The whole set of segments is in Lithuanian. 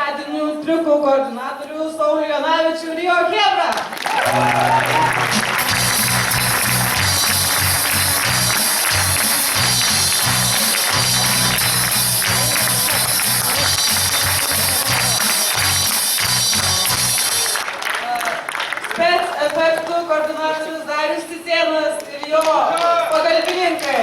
estradinių triukų koordinatorių Saulių Jonavičių Rio Chebra. Spec efektų koordinatorius Darius Cicėnas ir jo pagalbininkai.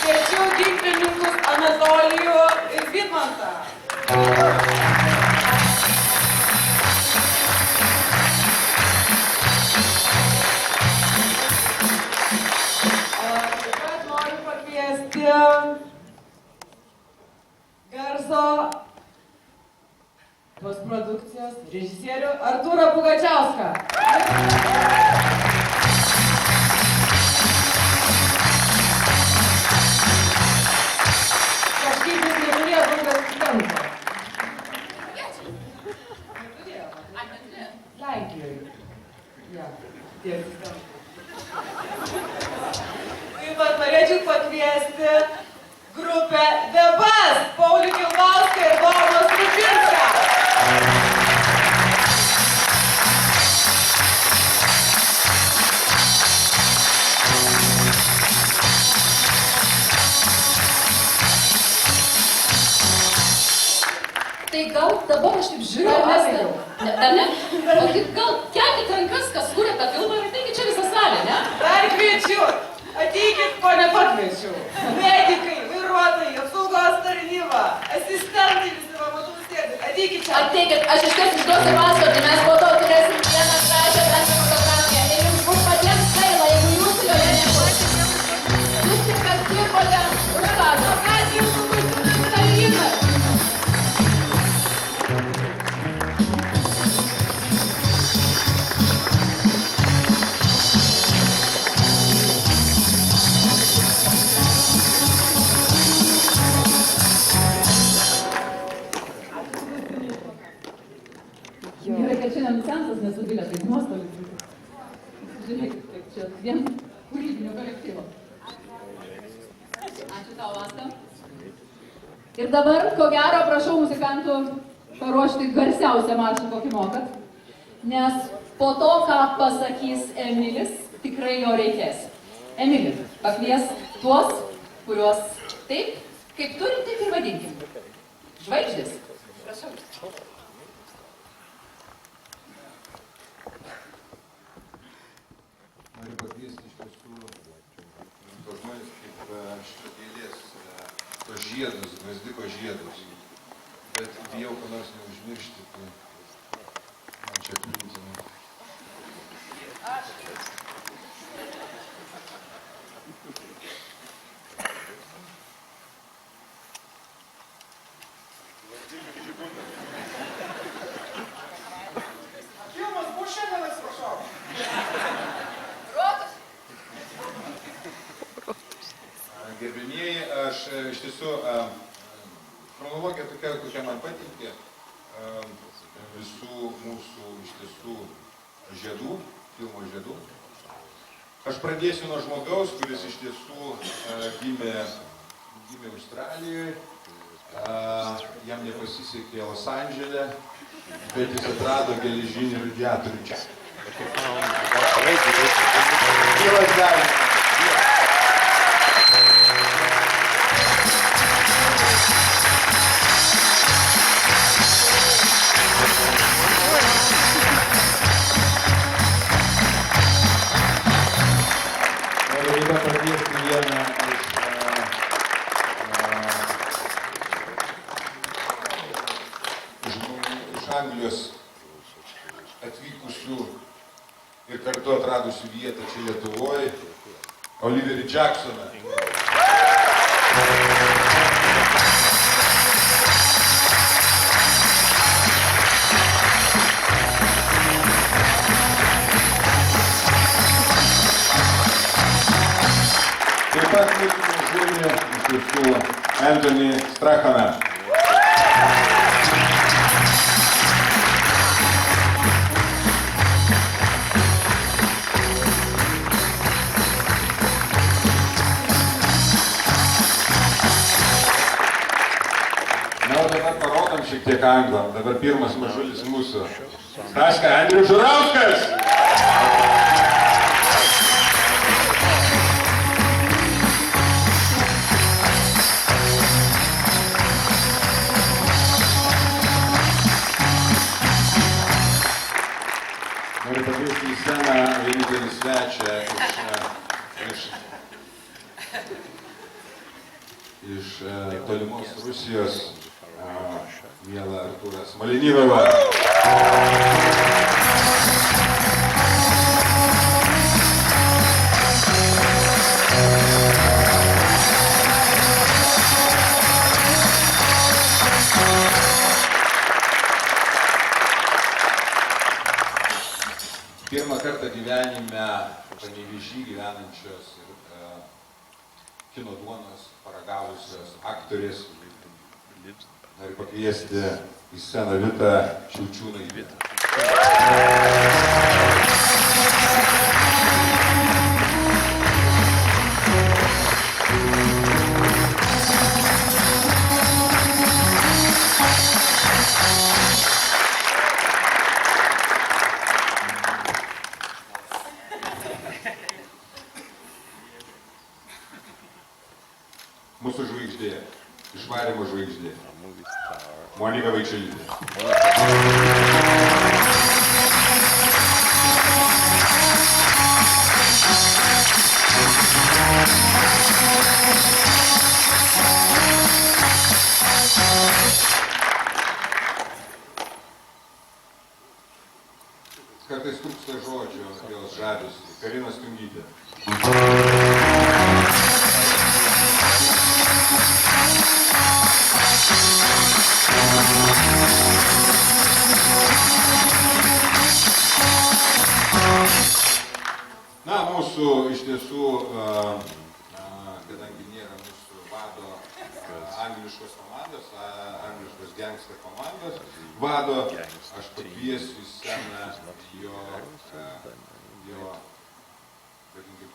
Kviečiu ginklininkus Anatolijų ir Vidmantą. Taip pat noriu pakviesti garso postprodukcijos režisierių Artūrą Pugačiauską. Kažkaip jis neturėjo daug asistentų. Neturėjo. Lenkijoje. Ja, tie asistentai. Taip pat norėčiau pakviesti grupę The Buzz, Paulių Kilbauską ir Domą Stručinską. Tai gal dabar aš taip žiūriu, ne? O tai gal kelkit rankas, kas kūrė tą filmą ir ateikit čia visą salę, ne? Dar kviečiu, ateikit, ko nepakviečiu. Medikai, vairuotojai, apsaugos tarnyba, asistentai visi, va, matau sėdi. Ateikit čia. Ateikit, aš iškart išduosiu paslaptį, mes po to turėsim vieną gražią bendrą fotografiją. Ir jums bus patiems gaila, jeigu jūsų joje nebus. Jūs tik kad dirbote, uragano, kas jūsų vaikų Stalinas. Gerai, kad šiandien seansas nesu bilietai, nuostolis. Žiūrėkit, kaip čia vien kūrybinio kolektyvo. Ačiū tau, Asta. Ir dabar, ko gero, prašau muzikantų paruošti garsiausią maršą, kokį mokat. Nes po to, ką pasakys Emilis, tikrai jo reikės. Emili, pakvies tuos, kuriuos taip, kaip turim, taip ir vadinkim. Žvaigždės. Prašau. Noriu pakviesti iš tiesų tos žmonės kaip šitos gėlės, tos žiedus, gvazdiko žiedus. Bet bijau, ko nors neužmiršti, tai man čia priimtina. Filmas bus šiandien, atsiprašau. Gerbimieji, aš iš tiesų, chronologija tokia, kokia man patikė, visų mūsų iš tiesų žiedų, filmo žiedų. Aš pradėsiu nuo žmogaus, kuris iš tiesų gimė Australijoje, jam nepasisekė Los Andžele, bet jis atrado geležinį radiatorių čia. Dievas gali. Anglijos atvykusių ir kartu atradusių vietą čia Lietuvoje, Oliverį Jacksoną. Taip pat mūsų žiūrime iš tiesų Anthony Strahaną. šiek tiek anglam. Dabar pirmas mažulis mūsų. Staška Andrius Žurauskas. Noriu pakviesti į sceną vienintelį svečią iš tolimos Rusijos, mielą Artūrą Smoleninovą. Pirmą kartą gyvenime Panevėžy gyvenančios ir kino duonos paragavusios aktorės. Noriu pakviesti į sceną Vitą Šiaučiūnaitę. Mūsų žvaigždė, išvarymo žvaigždė. Monika Vaičelytė. Kartais trūksta žodžio, jos žavesį. Karina Stungytė. Na, mūsų iš tiesų, kadangi nėra mūsų vado angliškos komandos, angliškos gangster komandos vado, aš pakviesiu į sceną jo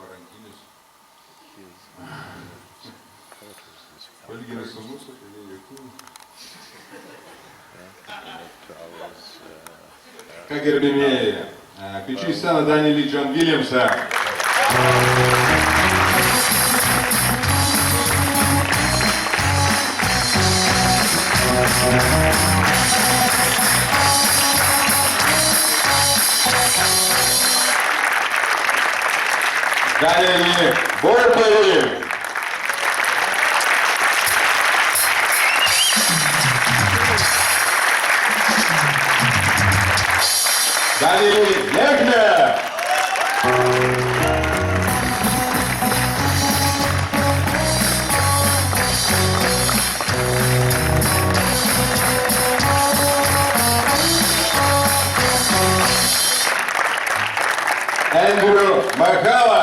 parankinius. Palyginus su mūsų, tai jokių. Ką gerbėmieji, kviečiu į sceną Danielį John Williamsą. Danielį Bortolį. Danielį Lėknę. Andrew Markala.